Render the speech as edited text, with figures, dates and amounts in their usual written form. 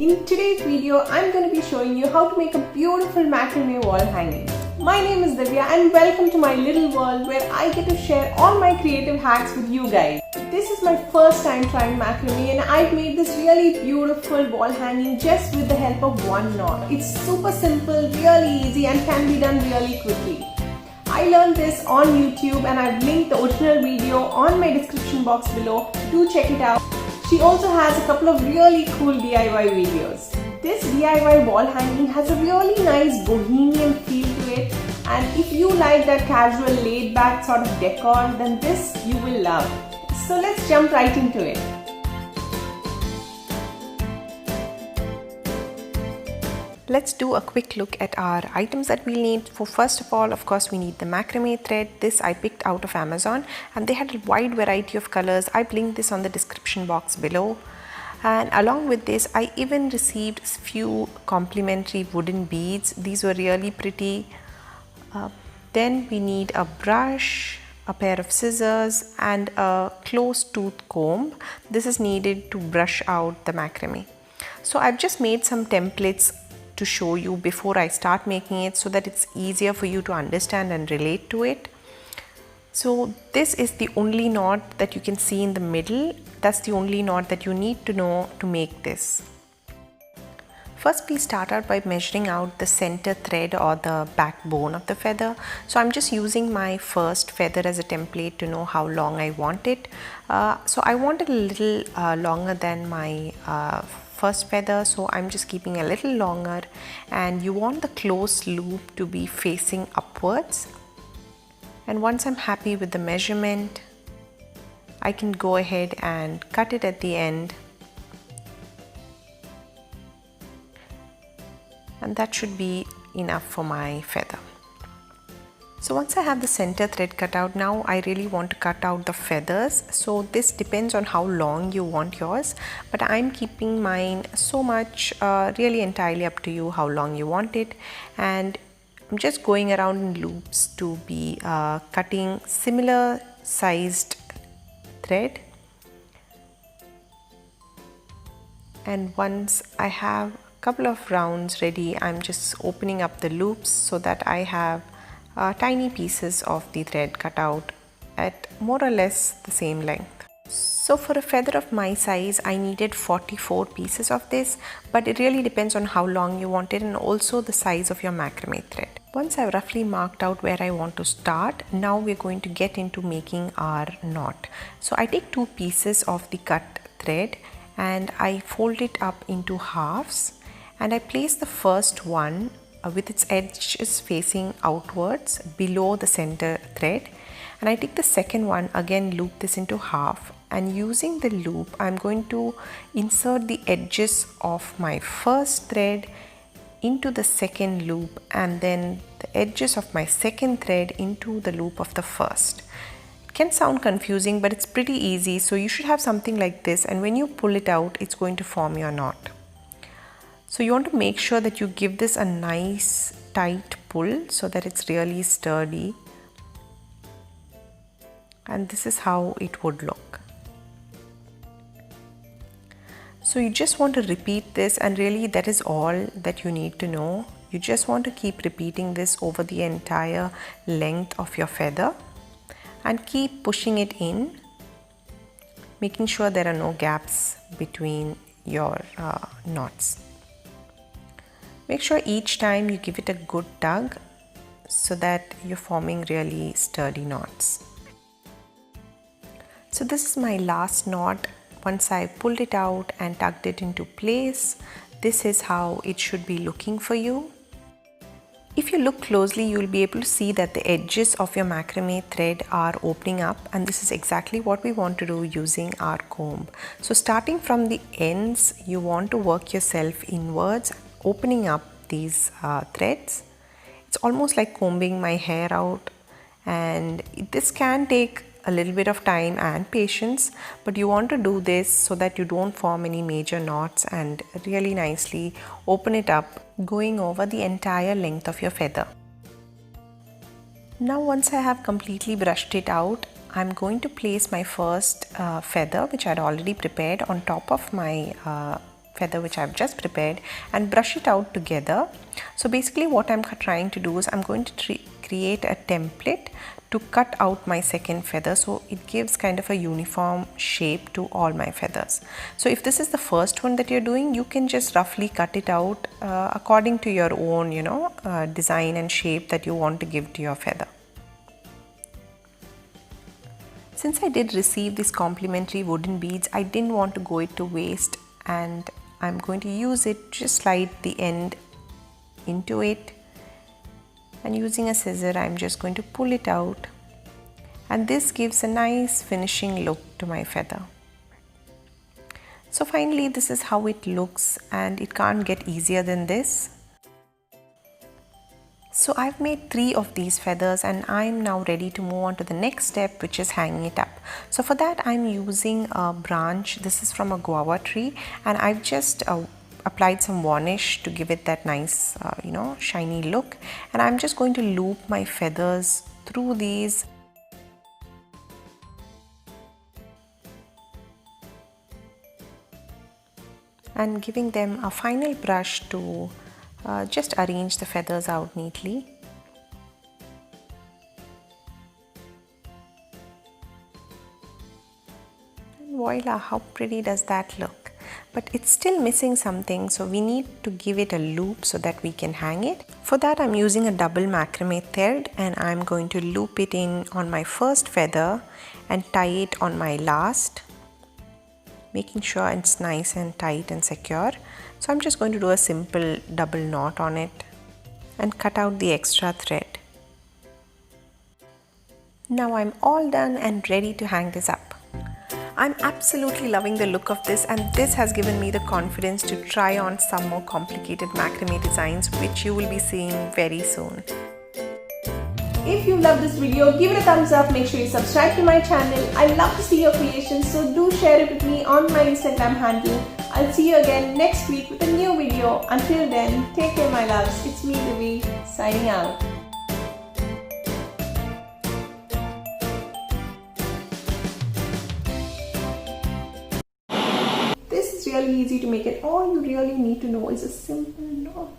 In today's video, I'm going to be showing you how to make a beautiful macrame wall hanging. My name is Dhivya and welcome to my little world where I get to share all my creative hacks with you guys. This is my first time trying macrame and I've made this really beautiful wall hanging just with the help of one knot. It's super simple, really easy and can be done really quickly. I learned this on YouTube and I've linked the original video on my description box below. Do check it out. She also has a couple of really cool DIY videos. This DIY wall hanging has a really nice bohemian feel to it, and if you like that casual laid back sort of decor, then this you will love. So let's jump right into it. Let's do a quick look at our items that we'll need. For first of all, of course, we need the macrame thread. This I picked out of Amazon and they had a wide variety of colors. I've linked this on the description box below. And along with this, I even received a few complimentary wooden beads. These were really pretty. Then we need a brush, a pair of scissors and a closed tooth comb. This is needed to brush out the macrame. So I've just made some templates to show you before I start making it so that it's easier for you to understand and relate to it. So this is the only knot that you can see in the middle. That's the only knot that you need to know to make this. First, we start out by measuring out the center thread or the backbone of the feather. So I'm just using my first feather as a template to know how long I want it. So I want it a little longer than my first feather, so I'm just keeping a little longer, and you want the closed loop to be facing upwards. And once I'm happy with the measurement, I can go ahead and cut it at the end, and that should be enough for my feather. So once I have the center thread cut out, now I really want to cut out the feathers. So this depends on how long you want yours, but I'm keeping mine so much, really entirely up to you how long you want it. And I'm just going around in loops to be cutting similar sized thread. And once I have a couple of rounds ready, I'm just opening up the loops so that I have tiny pieces of the thread cut out at more or less the same length. So for a feather of my size, I needed 44 pieces of this, but it really depends on how long you want it and also the size of your macrame thread. Once I've roughly marked out where I want to start, now we're going to get into making our knot. So I take two pieces of the cut thread and I fold it up into halves, and I place the first one with its edges facing outwards below the center thread, and I take the second one, again loop this into half, and using the loop I'm going to insert the edges of my first thread into the second loop, and then the edges of my second thread into the loop of the first. It can sound confusing, but it's pretty easy. So you should have something like this, and when you pull it out, it's going to form your knot. So you want to make sure that you give this a nice tight pull so that it's really sturdy, and this is how it would look. So you just want to repeat this, and really that is all that you need to know. You just want to keep repeating this over the entire length of your feather and keep pushing it in, making sure there are no gaps between your knots. Make sure each time you give it a good tug so that you're forming really sturdy knots. So this is my last knot. Once I pulled it out and tucked it into place, this is how it should be looking for you. If you look closely, you'll be able to see that the edges of your macrame thread are opening up, and this is exactly what we want to do using our comb. So starting from the ends, you want to work yourself inwards, opening up these threads. It's almost like combing my hair out, and this can take a little bit of time and patience, but you want to do this so that you don't form any major knots and really nicely open it up, going over the entire length of your feather. Now once I have completely brushed it out, I'm going to place my first feather, which I had already prepared, on top of my feather which I've just prepared and brush it out together. So basically what I'm trying to do is I'm going to create a template to cut out my second feather, so it gives kind of a uniform shape to all my feathers. So if this is the first one that you're doing, you can just roughly cut it out according to your own, design and shape that you want to give to your feather. Since I did receive these complimentary wooden beads, I didn't want to go it to waste, and I'm going to use it, just slide the end into it, and using a scissor I'm just going to pull it out, and this gives a nice finishing look to my feather. So finally this is how it looks, and it can't get easier than this. So I've made 3 of these feathers, and I'm now ready to move on to the next step, which is hanging it up. So for that I'm using a branch. This is from a guava tree, and I've just applied some varnish to give it that nice shiny look, and I'm just going to loop my feathers through these. And giving them a final brush to just arrange the feathers out neatly. And voila, how pretty does that look? But it's still missing something, so we need to give it a loop so that we can hang it. For that I'm using a double macrame thread, and I'm going to loop it in on my first feather and tie it on my last, making sure it's nice and tight and secure. So I'm just going to do a simple double knot on it and cut out the extra thread. Now I'm all done and ready to hang this up. I'm absolutely loving the look of this, and this has given me the confidence to try on some more complicated macrame designs, which you will be seeing very soon. If you love this video, give it a thumbs up. Make sure you subscribe to my channel. I love to see your creations, so do share it with me on my Instagram handle. I'll see you again next week with a new video. Until then, take care my loves. It's me Dhivya, signing out. This is really easy to make, and all you really need to know is a simple knot.